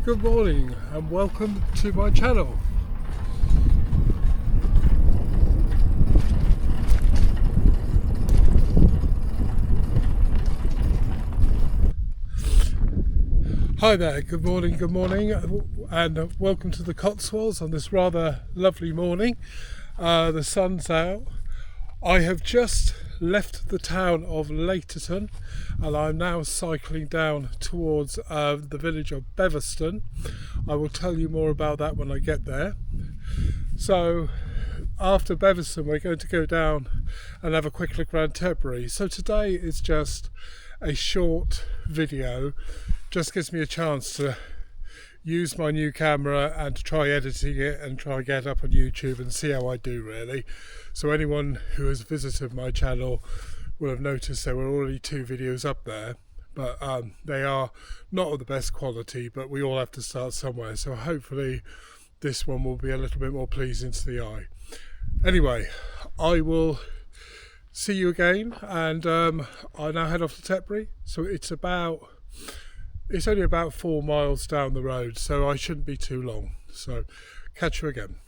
Good morning and welcome to my channel. Hi there, good morning and welcome to the Cotswolds on this rather lovely morning. The sun's out. I have just left the town of Laterton and I'm now cycling down towards the village of Beverston. I will tell you more about that when I get there. So after Beverston we're going to go down and have a quick look around Tetbury. So today is just a short video, just gives me a chance to use my new camera and to try editing it and try get it up on YouTube and see how I do really. So anyone who has visited my channel will have noticed there were already 2 videos up there, but they are not of the best quality, but we all have to start somewhere, so hopefully this one will be a little bit more pleasing to the eye. Anyway, I will see you again, and I now head off to Tetbury. So it's only about 4 miles down the road, so I shouldn't be too long. So catch you again.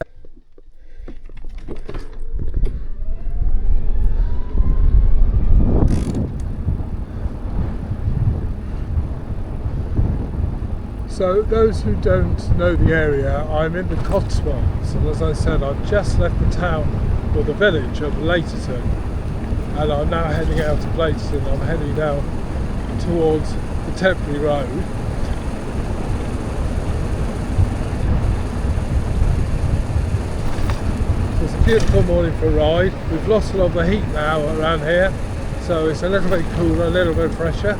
So those who don't know the area, I'm in the Cotswolds, and as I said, I've just left the town or the village of Laterton, and I'm now heading out of Laterton. I'm heading down towards the Tetbury Road. It's a beautiful morning for a ride. We've lost a lot of the heat now around here, so it's a little bit cooler, a little bit fresher.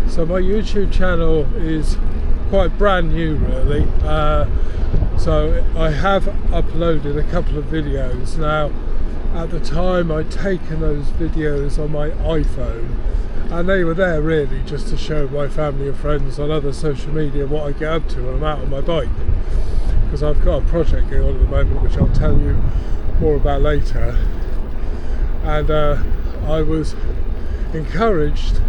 So my YouTube channel is quite brand new really, so I have uploaded a couple of videos. Now at the time I'd taken those videos on my iPhone and they were there really just to show my family and friends on other social media what I get up to when I'm out on my bike, because I've got a project going on at the moment which I'll tell you more about later. And I was encouraged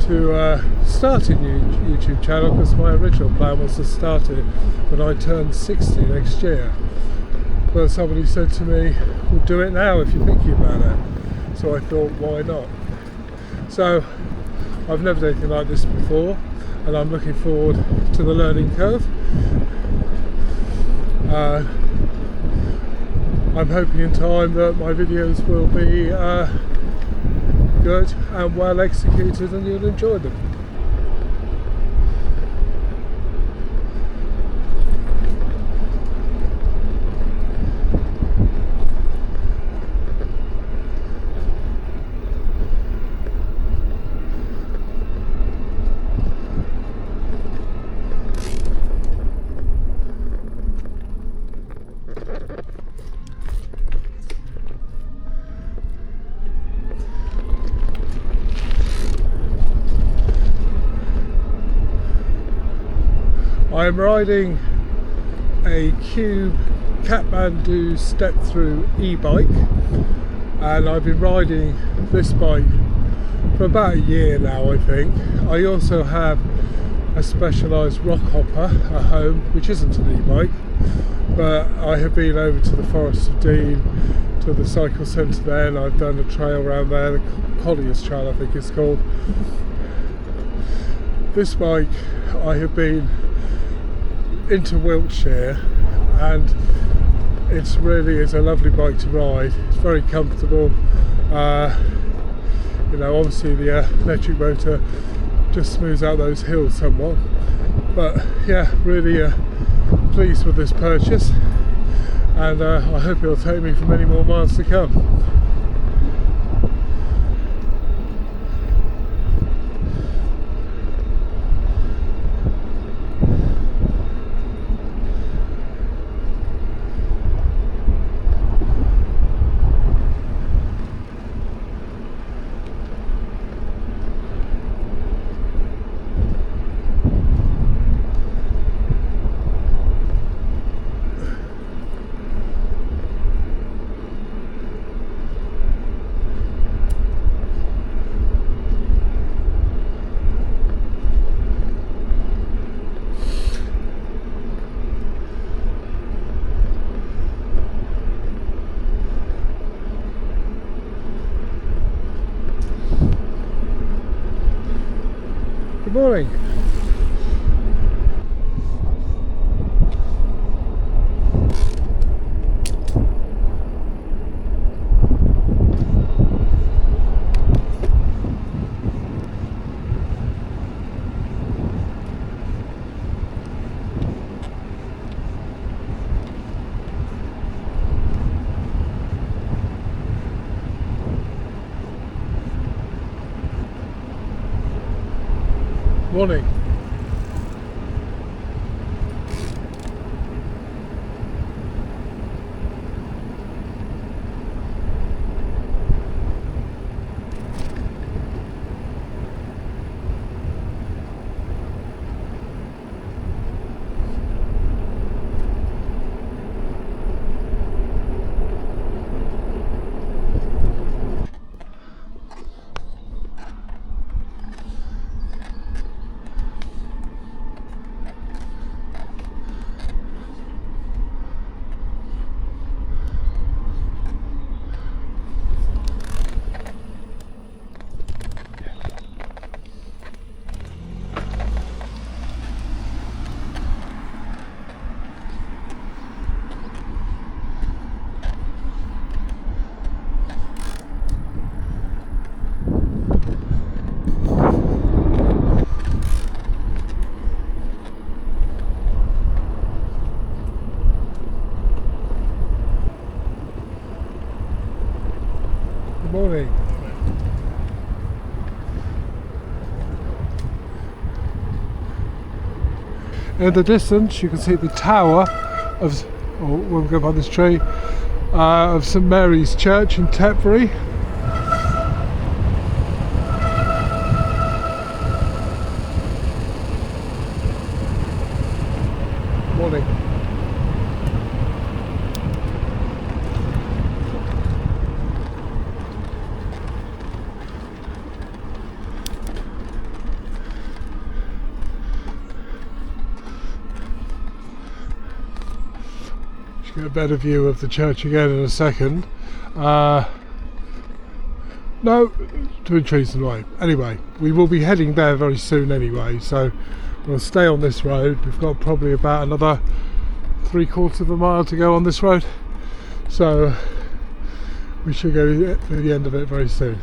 to start a new YouTube channel because my original plan was to start it when I turned 60 next year. But somebody said to me, well, do it now if you're thinking about it. So I thought, why not? So I've never done anything like this before, and I'm looking forward to the learning curve. I'm hoping in time that my videos will be good and well executed and you'll enjoy them. I'm riding a Cube Kathmandu step-through e-bike, and I've been riding this bike for about a year now, I think. I also have a specialised rock hopper at home, which isn't an e-bike, but I have been over to the Forest of Dean, to the cycle centre there, and I've done a trail around there, the Collier's Trail I think it's called. This bike I have been into Wiltshire, and it's a lovely bike to ride. It's very comfortable. You know, obviously the electric motor just smooths out those hills somewhat, but yeah, really pleased with this purchase, and I hope it'll take me for many more miles to come. morning. Morning. Good morning. In the distance you can see the tower of, when we go by this tree, of St Mary's Church in Tetbury. Morning. Get a better view of the church again in a second. No, between trees and way. Anyway, we will be heading there very soon anyway, so we'll stay on this road. We've got probably about another 3/4 of a mile to go on this road, so we should go to the end of it very soon.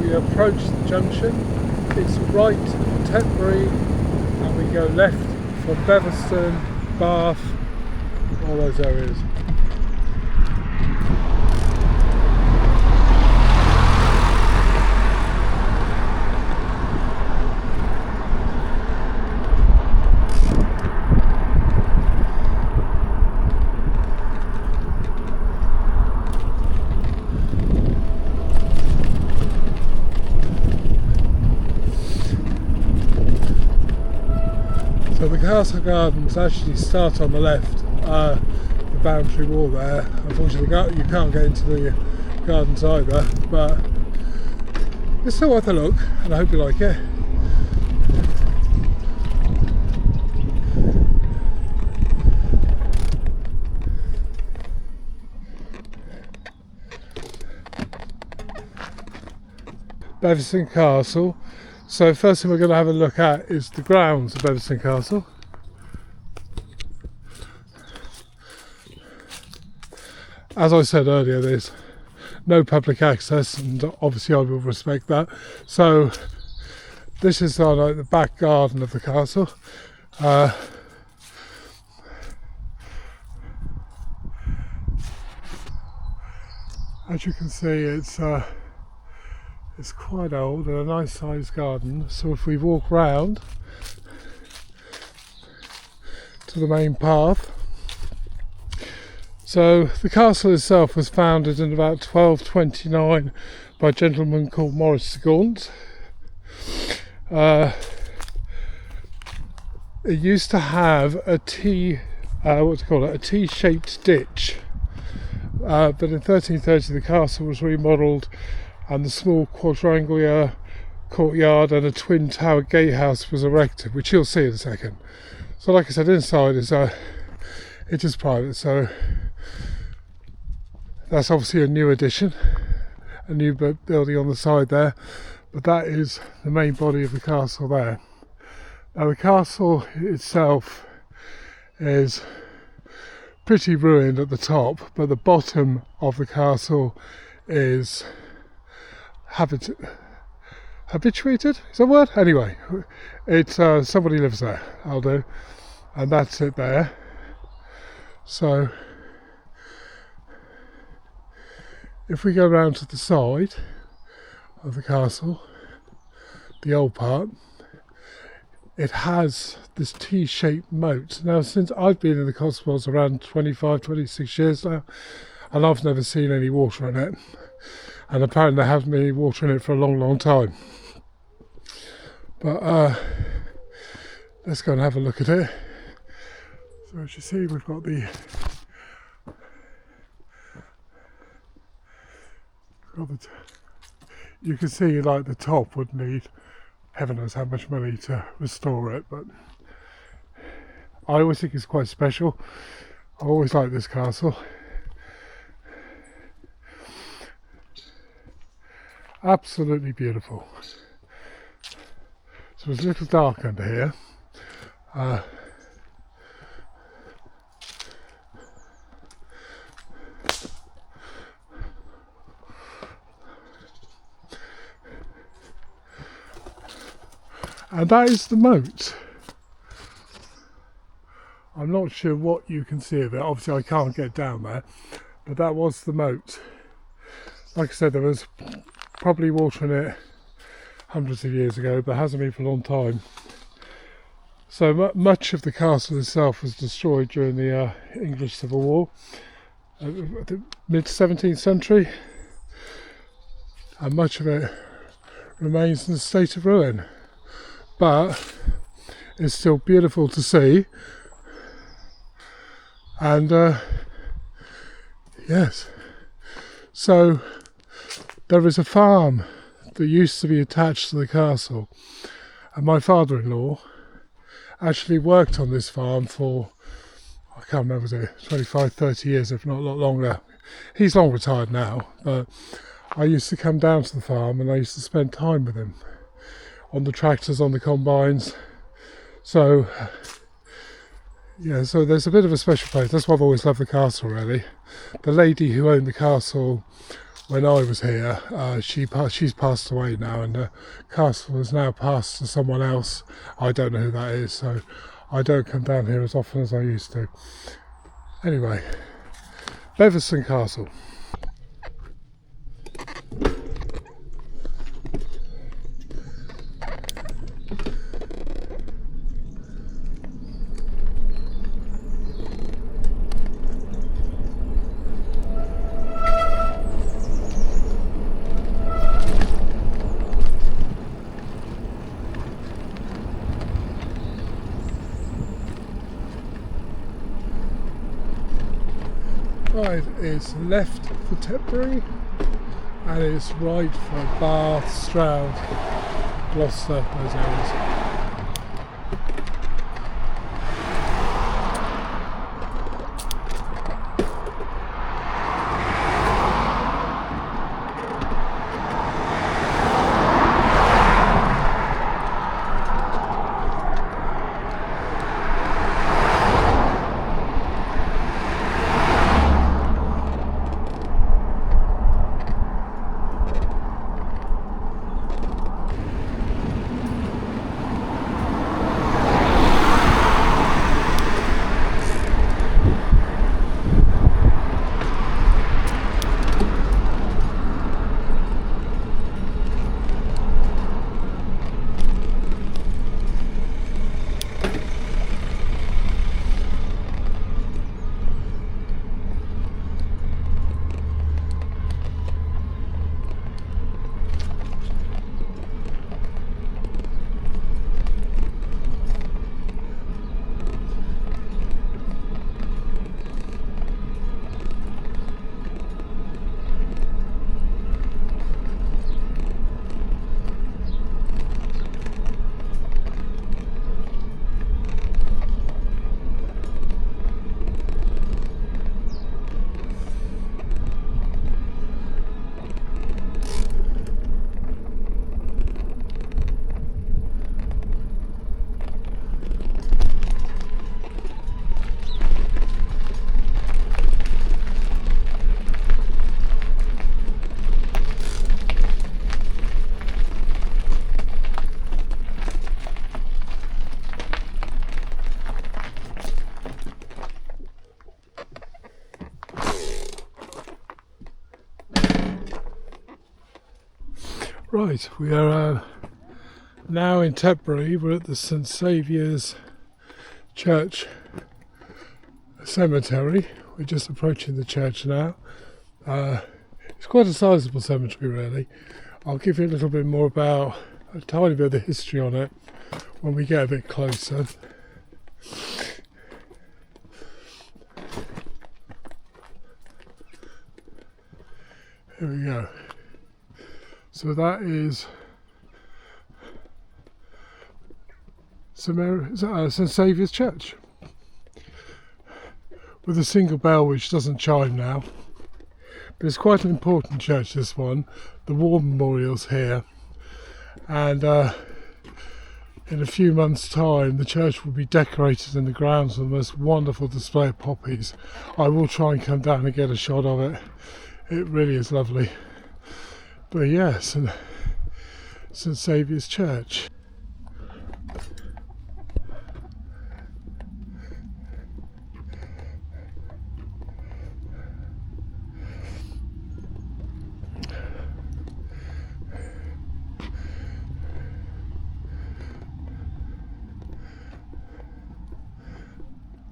we approach the junction, it's right Tetbury, and we go left for Beverston, Bath, all those areas. So the castle gardens actually start on the left, the boundary wall there. Unfortunately you can't get into the gardens either, but it's still worth a look and I hope you like it. Beverston Castle. So first thing we're going to have a look at is the grounds of Beverston Castle. As I said earlier, there's no public access, and obviously I will respect that. So this is like the back garden of the castle. As you can see, it's quite old and a nice sized garden. So if we walk round to the main path, so the castle itself was founded in about 1229 by a gentleman called Maurice de Gaunt. It used to have a T-shaped ditch, but in 1330 the castle was remodelled and the small quadrangular courtyard and a twin tower gatehouse was erected, which you'll see in a second. So like I said, inside is it is private, so that's obviously a new addition, a new building on the side there, but that is the main body of the castle there. Now the castle itself is pretty ruined at the top, but the bottom of the castle is habituated, is that a word? Anyway, it's somebody lives there, I'll do, and that's it there. So if we go round to the side of the castle, the old part, it has this T-shaped moat. Now since I've been in the Cotswolds around 26 years now, and I've never seen any water in it. And apparently there hasn't been any water in it for a long time. But let's go and have a look at it. So as you see, we've got you can see like the top would need heaven knows how much money to restore it, but I always think it's quite special. I always like this castle. Absolutely beautiful. So it's a little dark under here. And that is the moat. I'm not sure what you can see of it. Obviously I can't get down there, but that was the moat. Like I said, there was probably water in it hundreds of years ago, but hasn't been for a long time. So much of the castle itself was destroyed during the English Civil War, the mid 17th century, and much of it remains in a state of ruin, but it's still beautiful to see. And yes, so there is a farm that used to be attached to the castle, and my father-in-law actually worked on this farm for, I can't remember, was it 25-30 years, if not a lot longer. He's long retired now, but I used to come down to the farm and I used to spend time with him on the tractors, on the combines. So yeah, so there's a bit of a special place. That's why I've always loved the castle, really. The lady who owned the castle when I was here. She's passed away now, and the castle has now passed to someone else. I don't know who that is, so I don't come down here as often as I used to. Anyway, Beverston Castle. Right, it's left for Tetbury and it's right for Bath, Stroud, Gloucester, those areas. Right, we are now in Tetbury. We're at the St Saviour's Church cemetery. We're just approaching the church now. It's quite a sizable cemetery, really. I'll give you a little bit more about a tiny bit of the history on it when we get a bit closer. Here we go. So that is St Saviour's Church, with a single bell which doesn't chime now. But it's quite an important church, this one. The war memorial's here, and in a few months' time the church will be decorated in the grounds with the most wonderful display of poppies. I will try and come down and get a shot of it. It really is lovely. But yes, St Saviour's Church.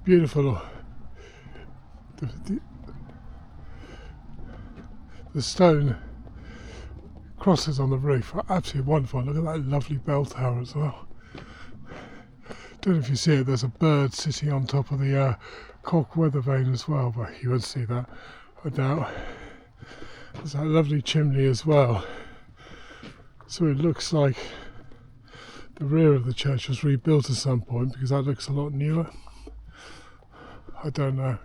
Beautiful. The stone crosses on the roof are absolutely wonderful. Look at that lovely bell tower as well. Don't know if you see it, there's a bird sitting on top of the cork weather vane as well, but you won't see that, I doubt. There's that lovely chimney as well. So it looks like the rear of the church was rebuilt at some point, because that looks a lot newer. I don't know.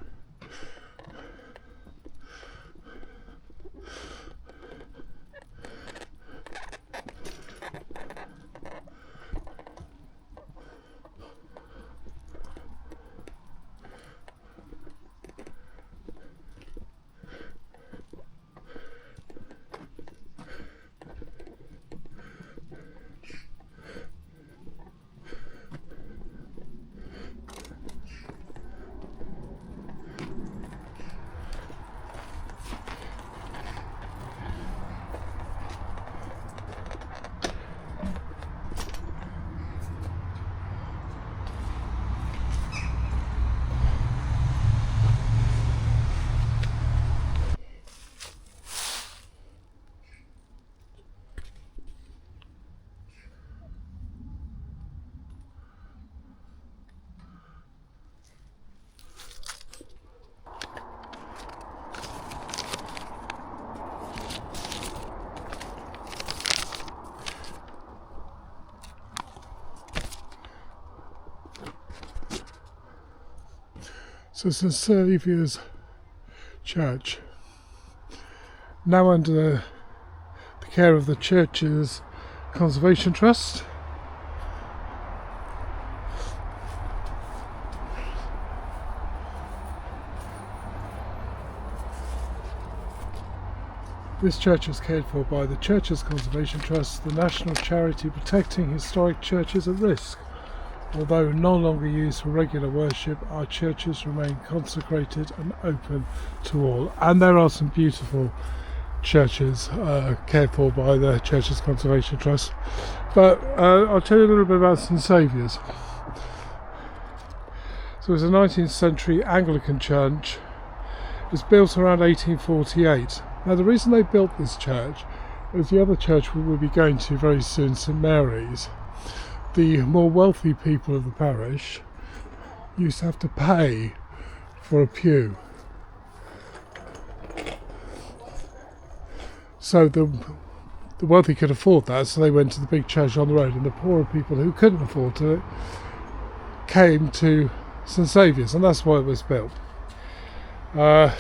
So St Saviour's Church, now under the care of the church's Conservation Trust. This church is cared for by the Church's Conservation Trust, the national charity protecting historic churches at risk. Although no longer used for regular worship, our churches remain consecrated and open to all. And there are some beautiful churches cared for by the Church's Conservation Trust. But I'll tell you a little bit about St Saviour's. So it was a 19th century Anglican church. It was built around 1848. Now the reason they built this church is the other church we will be going to very soon, St Mary's. The more wealthy people of the parish used to have to pay for a pew. So the wealthy could afford that, so they went to the big church on the road, and the poorer people who couldn't afford it came to St Saviour's, and that's why it was built. They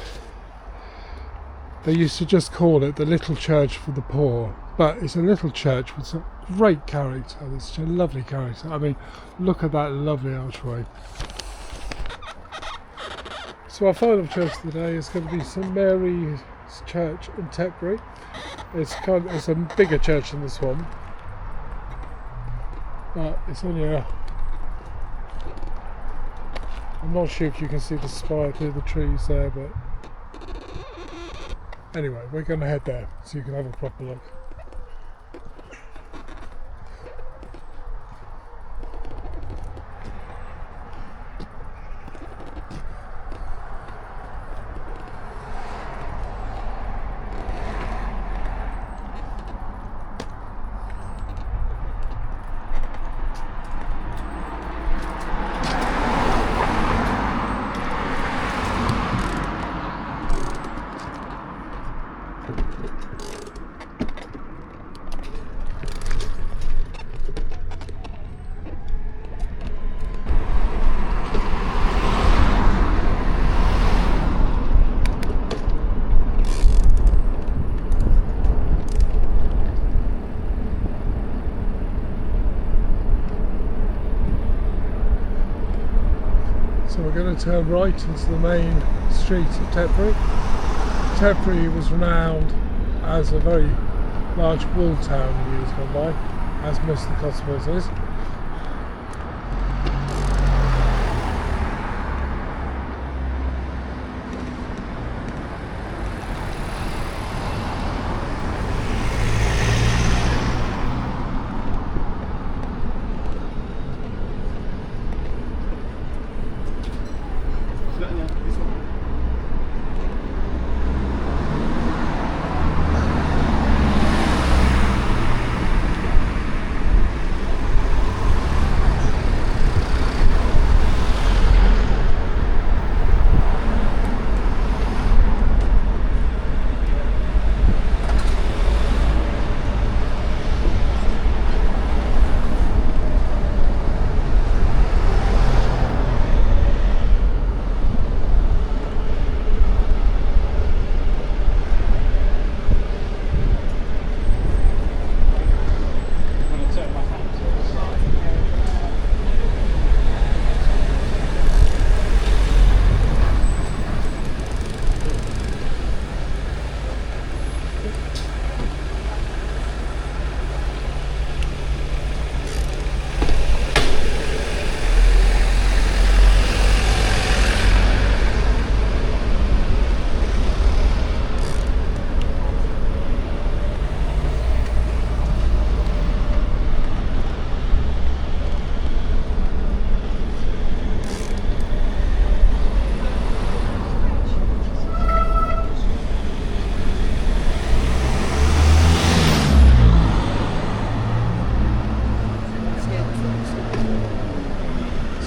used to just call it the little church for the poor, but it's a little church with some great character. It's a lovely character. I mean, look at that lovely archway. So our final church today is going to be St Mary's Church in Tetbury. It's a bigger church than this one, but it's only I'm not sure if you can see the spire through the trees there, but anyway, we're going to head there so you can have a proper look. So we're going to turn right into the main street of Tetbury. Tetbury was renowned as a very large wool town in years gone by, as most of the Cotswolds is.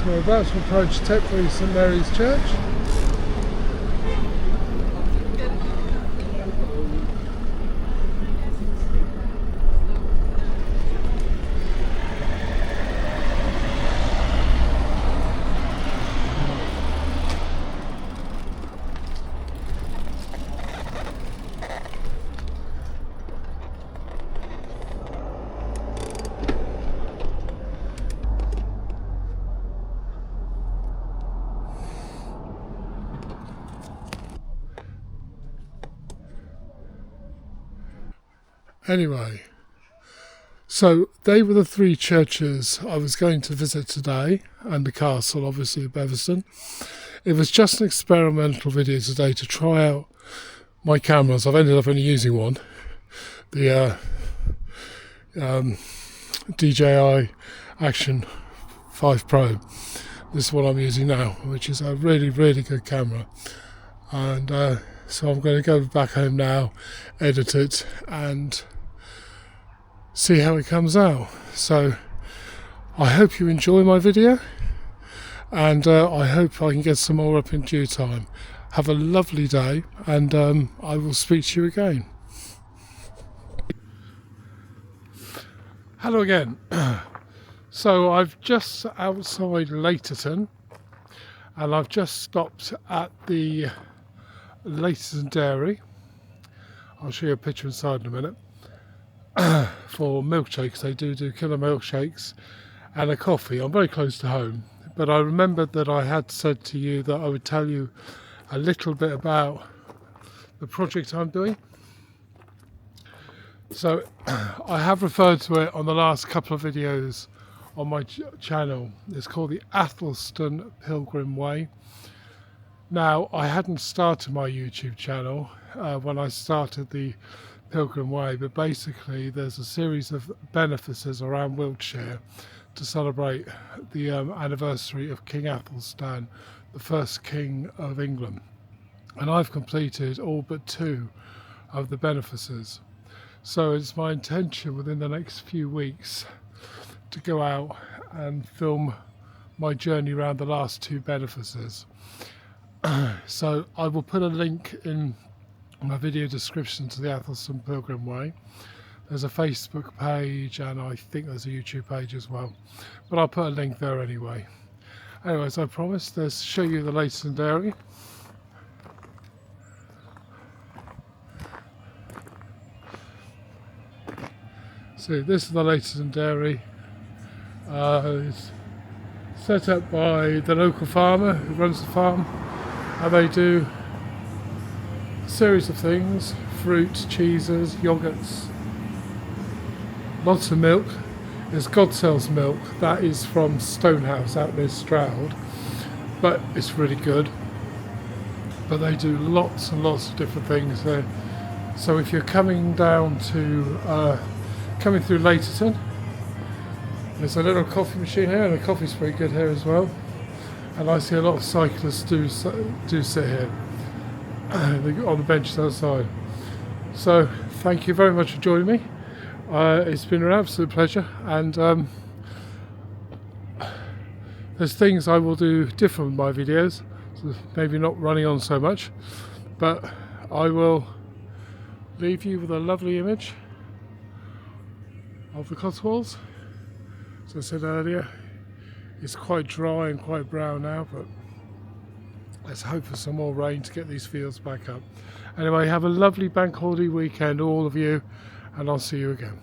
We're about to approach Tetbury St Mary's Church. Anyway, so they were the three churches I was going to visit today, and the castle, obviously, of Beverston. It was just an experimental video today to try out my cameras. I've ended up only using one, the DJI Action 5 Pro. This is what I'm using now, which is a really, really good camera. And so I'm going to go back home now, edit it, and see how it comes out. So I hope you enjoy my video, and I hope I can get some more up in due time. Have a lovely day, and I will speak to you again. Hello again. So I've just outside Leighton, and I've just stopped at the Leighton Dairy. I'll show you a picture inside in a minute. For milkshakes, they do killer milkshakes and a coffee. I'm very close to home, but I remembered that I had said to you that I would tell you a little bit about the project I'm doing. So I have referred to it on the last couple of videos on my channel. It's called the Athelston Pilgrim Way. Now, I hadn't started my YouTube channel when I started the Pilgrim Way, but basically there's a series of benefices around Wiltshire to celebrate the anniversary of King Athelstan, the first king of England. And I've completed all but 2 of the benefices. So it's my intention within the next few weeks to go out and film my journey around the last 2 benefices. So I will put a link in my video description to the Athelston Pilgrim Way. There's a Facebook page, and I think there's a YouTube page as well, but I'll put a link there anyway. Anyways, I promised, let's show you the Leighton Dairy. So this is the Leighton Dairy. It's set up by the local farmer who runs the farm, and they do a series of things: fruit, cheeses, yogurts, lots of milk. There's Godsells milk, that is from Stonehouse out near Stroud, but it's really good. But they do lots and lots of different things there. So if you're coming down to coming through Leighton, there's a little coffee machine here, and the coffee's pretty good here as well. And I see a lot of cyclists do sit here on the benches outside. So thank you very much for joining me. It's been an absolute pleasure, and there's things I will do different with my videos, so maybe not running on so much, but I will leave you with a lovely image of the Cotswolds. As I said earlier, it's quite dry and quite brown now, but let's hope for some more rain to get these fields back up. Anyway, have a lovely bank holiday weekend, all of you, and I'll see you again.